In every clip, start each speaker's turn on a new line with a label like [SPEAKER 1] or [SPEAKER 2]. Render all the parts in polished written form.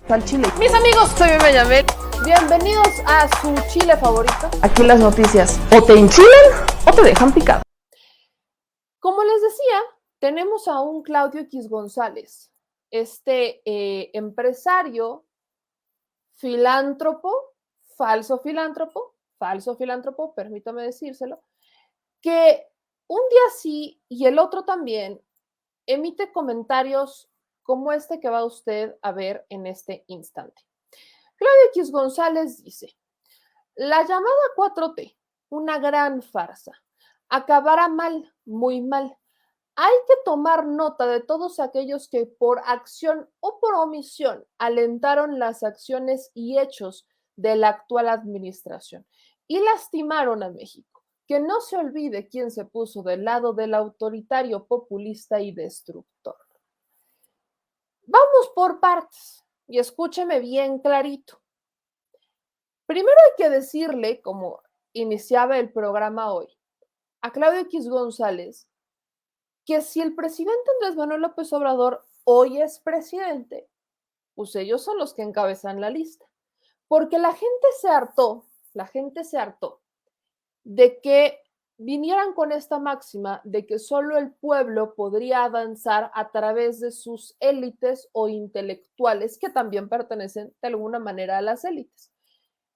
[SPEAKER 1] Al chile.
[SPEAKER 2] Mis amigos, soy Benjamín. Bienvenidos a su chile favorito.
[SPEAKER 1] Aquí las noticias o te enchilan o te dejan picado.
[SPEAKER 2] Como les decía, tenemos a un Claudio X González, empresario, filántropo, falso filántropo, permítame decírselo, que un día sí y el otro también emite comentarios como este que va usted a ver en este instante. Claudio X González dice: la llamada 4T, una gran farsa, acabará mal, muy mal. Hay que tomar nota de todos aquellos que por acción o por omisión alentaron las acciones y hechos de la actual administración y lastimaron a México. Que no se olvide quién se puso del lado del autoritario, populista y destructor. Vamos por partes y escúcheme bien clarito. Primero hay que decirle, como iniciaba el programa hoy, a Claudio X González, que si el presidente Andrés Manuel López Obrador hoy es presidente, pues ellos son los que encabezan la lista. Porque la gente se hartó de que vinieran con esta máxima de que solo el pueblo podría avanzar a través de sus élites o intelectuales que también pertenecen de alguna manera a las élites.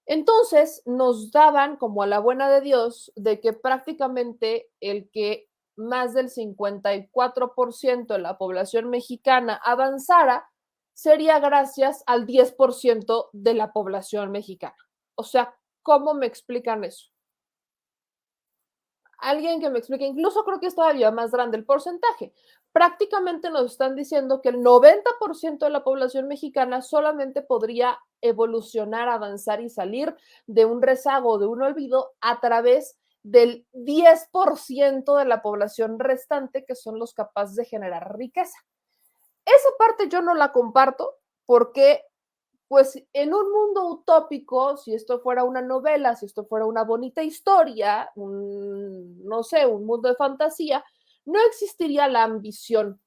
[SPEAKER 2] Entonces nos daban como a la buena de Dios de que prácticamente el que más del 54% de la población mexicana avanzara sería gracias al 10% de la población mexicana. O sea, ¿cómo me explican eso? Alguien que me explique, incluso creo que es todavía más grande el porcentaje. Prácticamente nos están diciendo que el 90% de la población mexicana solamente podría evolucionar, avanzar y salir de un rezago, de un olvido, a través del 10% de la población restante, que son los capaces de generar riqueza. Esa parte yo no la comparto porque pues en un mundo utópico, si esto fuera una novela, si esto fuera una bonita historia, no sé, un mundo de fantasía, no existiría la ambición,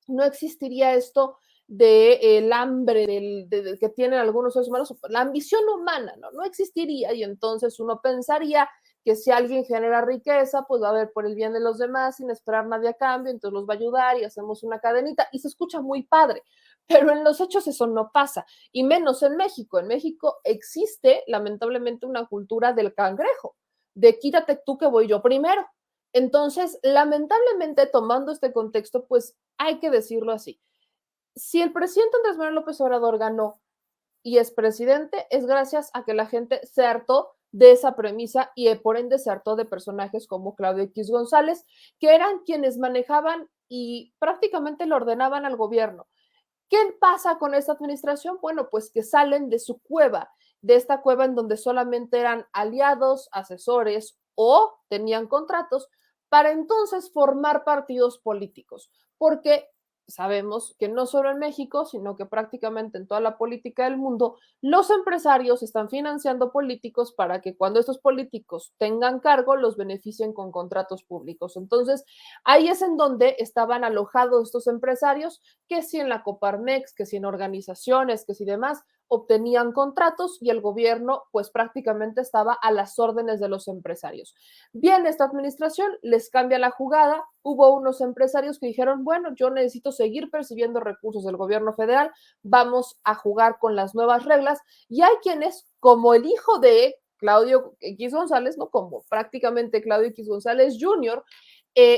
[SPEAKER 2] no existiría esto del hambre que tienen algunos seres humanos, la ambición humana, ¿no? No existiría y entonces uno pensaría que si alguien genera riqueza, pues va a ver por el bien de los demás sin esperar nadie a cambio, entonces los va a ayudar y hacemos una cadenita y se escucha muy padre, pero en los hechos eso no pasa y menos en México. En México existe lamentablemente una cultura del cangrejo, de quítate tú que voy yo primero. Entonces, lamentablemente, tomando este contexto, pues hay que decirlo así. Si el presidente Andrés Manuel López Obrador ganó y es presidente, es gracias a que la gente se hartó de esa premisa y por ende se hartó de personajes como Claudio X González, que eran quienes manejaban y prácticamente le ordenaban al gobierno. ¿Qué pasa con esta administración? Bueno, pues que salen de su cueva, de esta cueva en donde solamente eran aliados, asesores o tenían contratos para entonces formar partidos políticos, porque sabemos que no solo en México, sino que prácticamente en toda la política del mundo, los empresarios están financiando políticos para que cuando estos políticos tengan cargo, los beneficien con contratos públicos. Entonces, ahí es en donde estaban alojados estos empresarios, que si en la Coparmex, que si en organizaciones, que si demás, obtenían contratos y el gobierno pues prácticamente estaba a las órdenes de los empresarios. Bien, esta administración les cambia la jugada, hubo unos empresarios que dijeron, bueno, yo necesito seguir percibiendo recursos del gobierno federal, vamos a jugar con las nuevas reglas y hay quienes, como el hijo de Claudio X González, ¿no? Como prácticamente Claudio X González Jr.,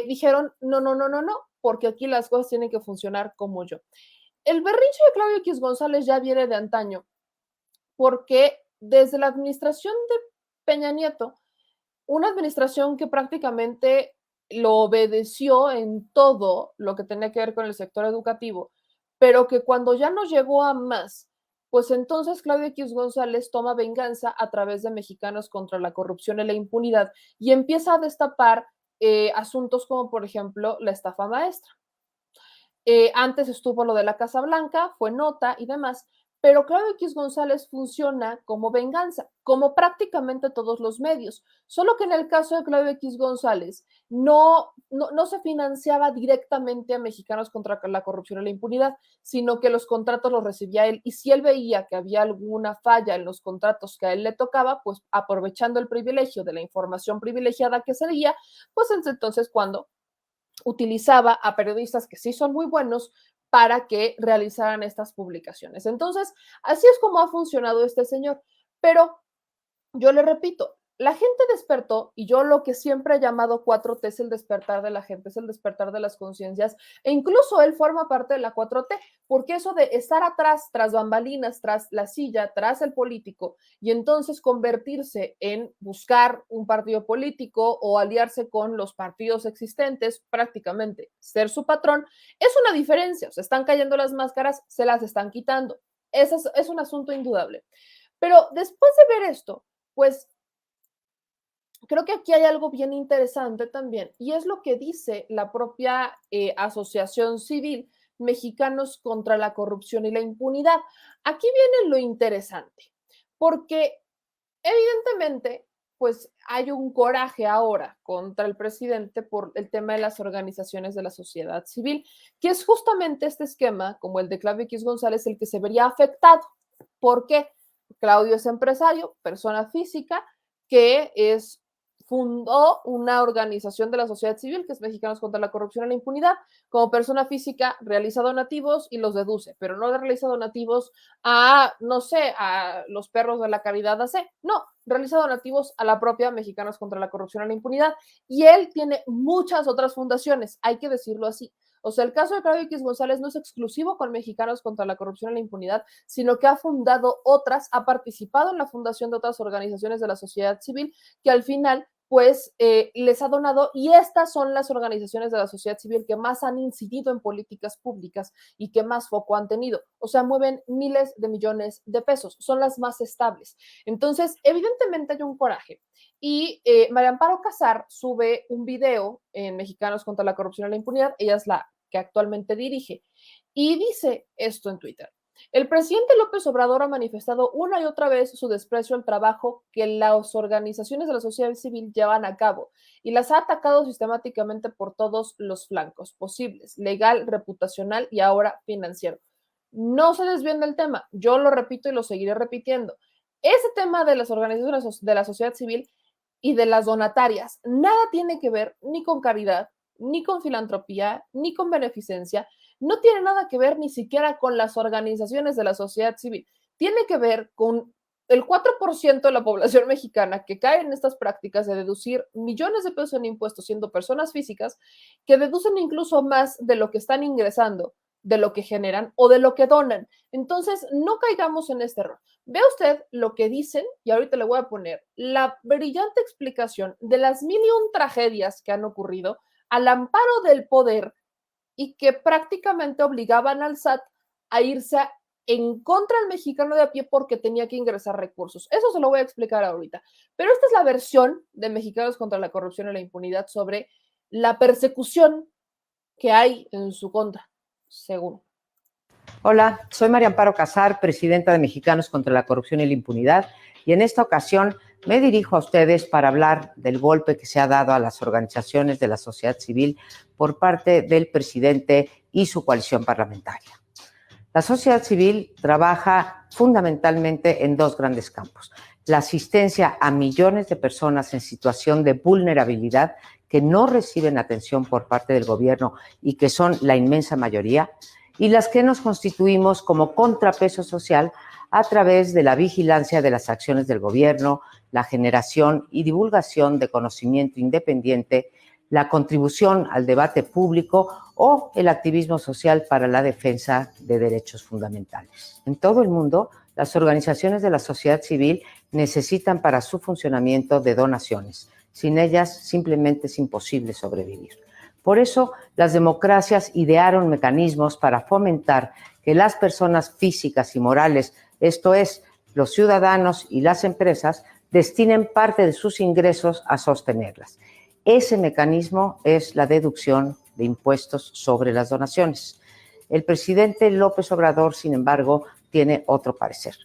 [SPEAKER 2] dijeron, no, porque aquí las cosas tienen que funcionar como yo. El berrinche de Claudio X González ya viene de antaño, porque desde la administración de Peña Nieto, una administración que prácticamente lo obedeció en todo lo que tenía que ver con el sector educativo, pero que cuando ya no llegó a más, pues entonces Claudio X González toma venganza a través de Mexicanos contra la Corrupción y la Impunidad y empieza a destapar asuntos como, por ejemplo, la estafa maestra. Antes estuvo lo de la Casa Blanca, fue nota y demás, Pero Claudio X González funciona como venganza, como prácticamente todos los medios, solo que en el caso de Claudio X González no se financiaba directamente a Mexicanos contra la Corrupción y la Impunidad, sino que los contratos los recibía él, y si él veía que había alguna falla en los contratos que a él le tocaba, pues aprovechando el privilegio de la información privilegiada que sería, pues entonces cuando utilizaba a periodistas que sí son muy buenos para que realizaran estas publicaciones. Entonces, así es como ha funcionado este señor. Pero yo le repito, la gente despertó, y yo lo que siempre he llamado 4T es el despertar de la gente, es el despertar de las conciencias, e incluso él forma parte de la 4T, porque eso de estar atrás, tras bambalinas, tras la silla, tras el político, y entonces convertirse en buscar un partido político o aliarse con los partidos existentes, prácticamente ser su patrón, es una diferencia. O sea, están cayendo las máscaras, se las están quitando. Ese es un asunto indudable. Pero después de ver esto, pues creo que aquí hay algo bien interesante también, y es lo que dice la propia Asociación Civil Mexicanos contra la Corrupción y la Impunidad. Aquí viene lo interesante, porque evidentemente, pues hay un coraje ahora contra el presidente por el tema de las organizaciones de la sociedad civil, que es justamente este esquema, como el de Claudio X González, el que se vería afectado. ¿Por qué? Claudio es empresario, persona física, que fundó una organización de la sociedad civil, que es Mexicanos contra la Corrupción y la Impunidad. Como persona física realiza donativos y los deduce, pero no realiza donativos a, no sé, a los perros de la caridad AC, no, realiza donativos a la propia Mexicanos contra la Corrupción y la Impunidad. Y él tiene muchas otras fundaciones, hay que decirlo así. O sea, el caso de Claudio X González no es exclusivo con Mexicanos contra la Corrupción y la Impunidad, sino que ha fundado otras, ha participado en la fundación de otras organizaciones de la sociedad civil que al final pues les ha donado, y estas son las organizaciones de la sociedad civil que más han incidido en políticas públicas y que más foco han tenido. O sea, mueven miles de millones de pesos, son las más estables. Entonces, evidentemente hay un coraje. Y María Amparo Casar sube un video en Mexicanos contra la Corrupción y la Impunidad, ella es la que actualmente dirige, y dice esto en Twitter. El presidente López Obrador ha manifestado una y otra vez su desprecio al trabajo que las organizaciones de la sociedad civil llevan a cabo y las ha atacado sistemáticamente por todos los flancos posibles, legal, reputacional y ahora financiero. No se desvíen del tema, yo lo repito y lo seguiré repitiendo. Ese tema de las organizaciones de la sociedad civil y de las donatarias nada tiene que ver ni con caridad, ni con filantropía, ni con beneficencia. No tiene nada que ver ni siquiera con las organizaciones de la sociedad civil. Tiene que ver con el 4% de la población mexicana que cae en estas prácticas de deducir millones de pesos en impuestos siendo personas físicas, que deducen incluso más de lo que están ingresando, de lo que generan o de lo que donan. Entonces, no caigamos en este error. Vea usted lo que dicen, y ahorita le voy a poner la brillante explicación de las 1,000,000 tragedias que han ocurrido al amparo del poder y que prácticamente obligaban al SAT a irse en contra del mexicano de a pie porque tenía que ingresar recursos. Eso se lo voy a explicar ahorita. Pero esta es la versión de Mexicanos contra la Corrupción y la Impunidad sobre la persecución que hay en su contra, según.
[SPEAKER 3] Hola, soy María Amparo Casar, presidenta de Mexicanos contra la Corrupción y la Impunidad, y en esta ocasión me dirijo a ustedes para hablar del golpe que se ha dado a las organizaciones de la sociedad civil por parte del presidente y su coalición parlamentaria. La sociedad civil trabaja fundamentalmente en dos grandes campos: la asistencia a millones de personas en situación de vulnerabilidad que no reciben atención por parte del gobierno y que son la inmensa mayoría, y las que nos constituimos como contrapeso social a través de la vigilancia de las acciones del gobierno, la generación y divulgación de conocimiento independiente, la contribución al debate público o el activismo social para la defensa de derechos fundamentales. En todo el mundo, las organizaciones de la sociedad civil necesitan para su funcionamiento de donaciones. Sin ellas, simplemente es imposible sobrevivir. Por eso, las democracias idearon mecanismos para fomentar que las personas físicas y morales, esto es, los ciudadanos y las empresas, destinen parte de sus ingresos a sostenerlas. Ese mecanismo es la deducción de impuestos sobre las donaciones. El presidente López Obrador, sin embargo, tiene otro parecer.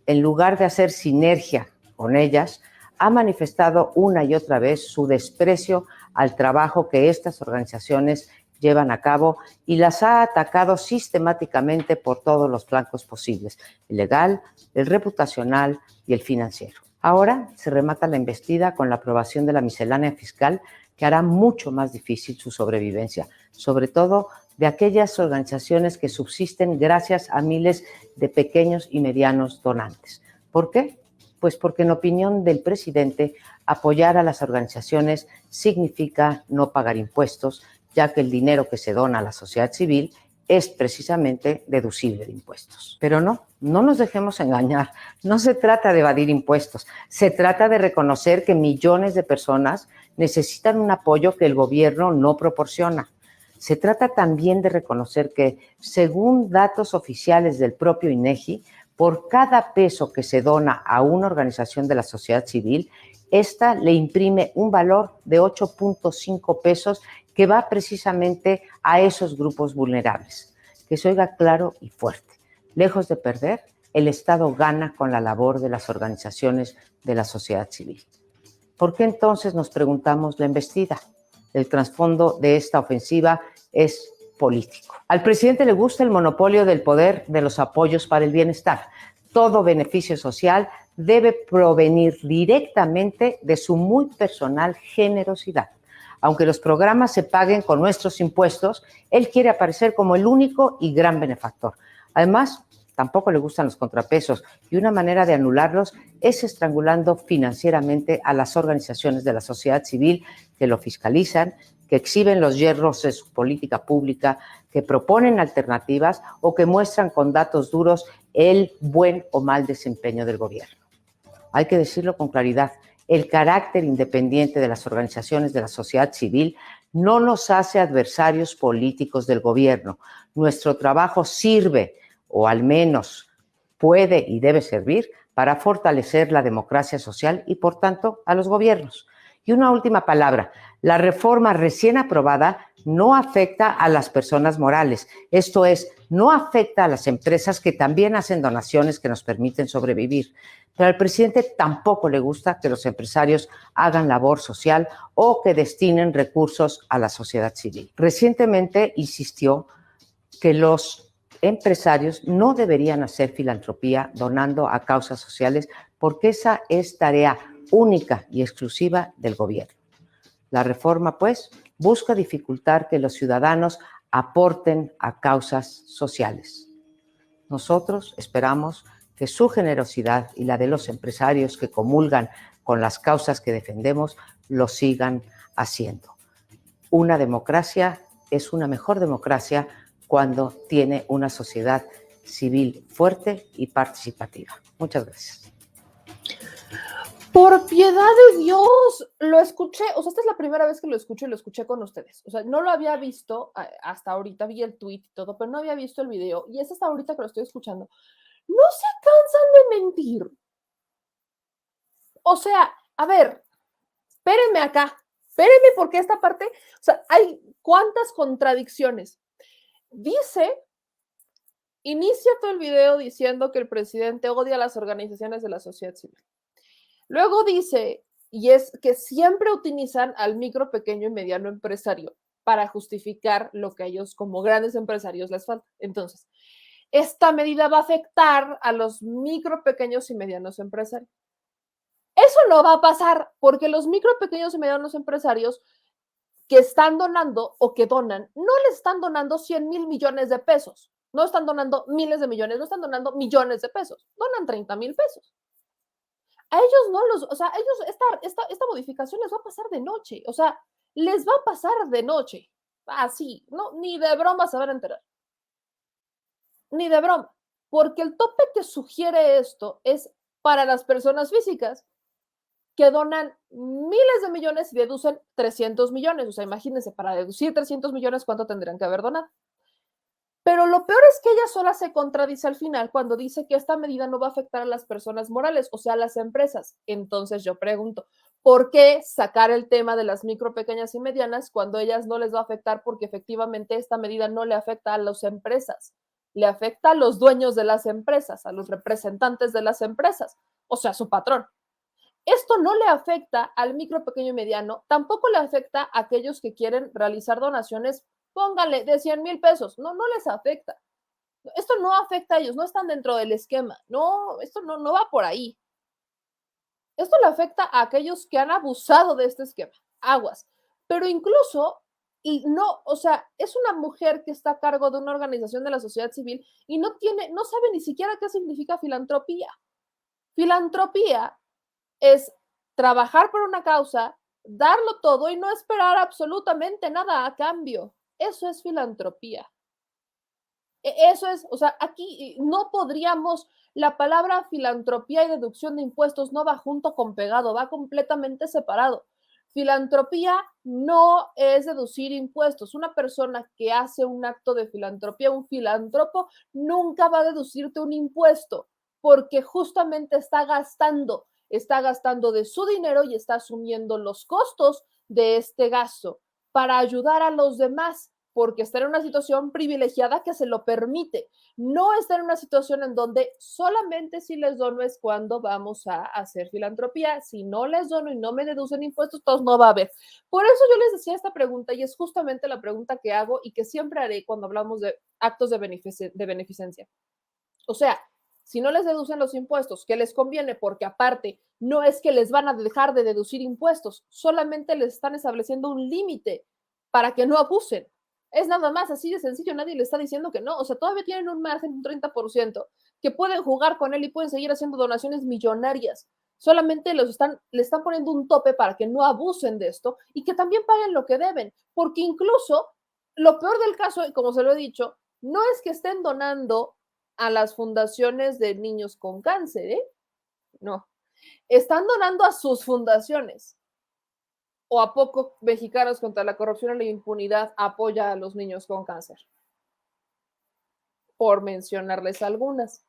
[SPEAKER 3] En lugar de hacer sinergia con ellas, ha manifestado una y otra vez su desprecio al trabajo que estas organizaciones llevan a cabo y las ha atacado sistemáticamente por todos los flancos posibles, el legal, el reputacional y el financiero. Ahora se remata la embestida con la aprobación de la miscelánea fiscal que hará mucho más difícil su sobrevivencia, sobre todo de aquellas organizaciones que subsisten gracias a miles de pequeños y medianos donantes. ¿Por qué? Pues porque en opinión del presidente, apoyar a las organizaciones significa no pagar impuestos, ya que el dinero que se dona a la sociedad civil es precisamente deducible de impuestos. Pero no nos dejemos engañar. No se trata de evadir impuestos, se trata de reconocer que millones de personas necesitan un apoyo que el gobierno no proporciona. Se trata también de reconocer que, según datos oficiales del propio INEGI, por cada peso que se dona a una organización de la sociedad civil, esta le imprime un valor de 8.5 pesos que va precisamente a esos grupos vulnerables. Que se oiga claro y fuerte. Lejos de perder, el Estado gana con la labor de las organizaciones de la sociedad civil. ¿Por qué entonces, nos preguntamos, la embestida? El trasfondo de esta ofensiva es político. Al presidente le gusta el monopolio del poder de los apoyos para el bienestar. Todo beneficio social debe provenir directamente de su muy personal generosidad. Aunque los programas se paguen con nuestros impuestos, él quiere aparecer como el único y gran benefactor. Además, tampoco le gustan los contrapesos y una manera de anularlos es estrangulando financieramente a las organizaciones de la sociedad civil que lo fiscalizan, que exhiben los yerros de su política pública, que proponen alternativas o que muestran con datos duros el buen o mal desempeño del gobierno. Hay que decirlo con claridad, el carácter independiente de las organizaciones de la sociedad civil no nos hace adversarios políticos del gobierno. Nuestro trabajo sirve, o al menos puede y debe servir, para fortalecer la democracia social y, por tanto, a los gobiernos. Y una última palabra, la reforma recién aprobada no afecta a las personas morales, esto es, no afecta a las empresas que también hacen donaciones que nos permiten sobrevivir. Pero al presidente tampoco le gusta que los empresarios hagan labor social o que destinen recursos a la sociedad civil. Recientemente insistió que los empresarios no deberían hacer filantropía donando a causas sociales porque esa es tarea única y exclusiva del gobierno. La reforma, pues, busca dificultar que los ciudadanos aporten a causas sociales. Nosotros esperamos que su generosidad y la de los empresarios que comulgan con las causas que defendemos lo sigan haciendo. Una democracia es una mejor democracia cuando tiene una sociedad civil fuerte y participativa. Muchas gracias.
[SPEAKER 2] Por piedad de Dios, lo escuché, o sea, esta es la primera vez que lo escucho y lo escuché con ustedes. O sea, no lo había visto hasta ahorita, vi el tweet y todo, pero no había visto el video y es hasta ahorita que lo estoy escuchando. No se cansan de mentir. O sea, a ver, espérenme acá, espérenme porque esta parte, o sea, hay cuántas contradicciones. Inicia todo el video diciendo que el presidente odia a las organizaciones de la sociedad civil. Luego dice, y es que siempre utilizan al micro, pequeño y mediano empresario para justificar lo que a ellos como grandes empresarios les falta. Entonces, esta medida va a afectar a los micro, pequeños y medianos empresarios. Eso no va a pasar porque los micro, pequeños y medianos empresarios que están donando o que donan, no les están donando 100,000 millones de pesos, no están donando miles de millones, no están donando millones de pesos, donan 30,000 pesos. A ellos no los, o sea, a ellos esta modificación les va a pasar de noche, o sea, les va a pasar de noche, así, no, ni de broma se van a enterar, ni de broma, porque el tope que sugiere esto es para las personas físicas que donan miles de millones y deducen 300 millones, o sea, imagínense, para deducir 300 millones, ¿cuánto tendrían que haber donado? Pero lo peor es que ella sola se contradice al final cuando dice que esta medida no va a afectar a las personas morales, o sea, a las empresas. Entonces yo pregunto, ¿por qué sacar el tema de las micro, pequeñas y medianas cuando a ellas no les va a afectar porque efectivamente esta medida no le afecta a las empresas? le afecta a los dueños de las empresas, a los representantes de las empresas, o sea, a su patrón. Esto no le afecta al micro, pequeño y mediano, tampoco le afecta a aquellos que quieren realizar donaciones, póngale de 100,000 pesos, no les afecta. Esto no afecta a ellos, no están dentro del esquema, no, esto no va por ahí. Esto le afecta a aquellos que han abusado de este esquema, aguas, pero incluso, y no, o sea, es una mujer que está a cargo de una organización de la sociedad civil y no sabe ni siquiera qué significa filantropía. Filantropía es trabajar por una causa, darlo todo y no esperar absolutamente nada a cambio. Eso es filantropía. Eso es, o sea, aquí no podríamos, la palabra filantropía y deducción de impuestos no va junto con pegado, va completamente separado. Filantropía no es deducir impuestos. Una persona que hace un acto de filantropía, un filántropo, nunca va a deducirte un impuesto porque justamente está gastando de su dinero y está asumiendo los costos de este gasto para ayudar a los demás, porque está en una situación privilegiada que se lo permite. No está en una situación en donde solamente si les dono es cuando vamos a hacer filantropía. Si no les dono y no me deducen impuestos, entonces no va a haber. Por eso yo les decía esta pregunta y es justamente la pregunta que hago y que siempre haré cuando hablamos de actos de beneficencia. O sea, si no les deducen los impuestos, ¿qué les conviene? Porque aparte, no es que les van a dejar de deducir impuestos, solamente les están estableciendo un límite para que no abusen. Es nada más así de sencillo, nadie le está diciendo que no, o sea, todavía tienen un margen de un 30% que pueden jugar con él y pueden seguir haciendo donaciones millonarias. Solamente le están poniendo un tope para que no abusen de esto y que también paguen lo que deben, porque incluso lo peor del caso, como se lo he dicho, no es que estén donando a las fundaciones de niños con cáncer, ¿eh? No, están donando a sus fundaciones. ¿O a poco Mexicanos contra la Corrupción y la Impunidad apoya a los niños con cáncer? Por mencionarles algunas.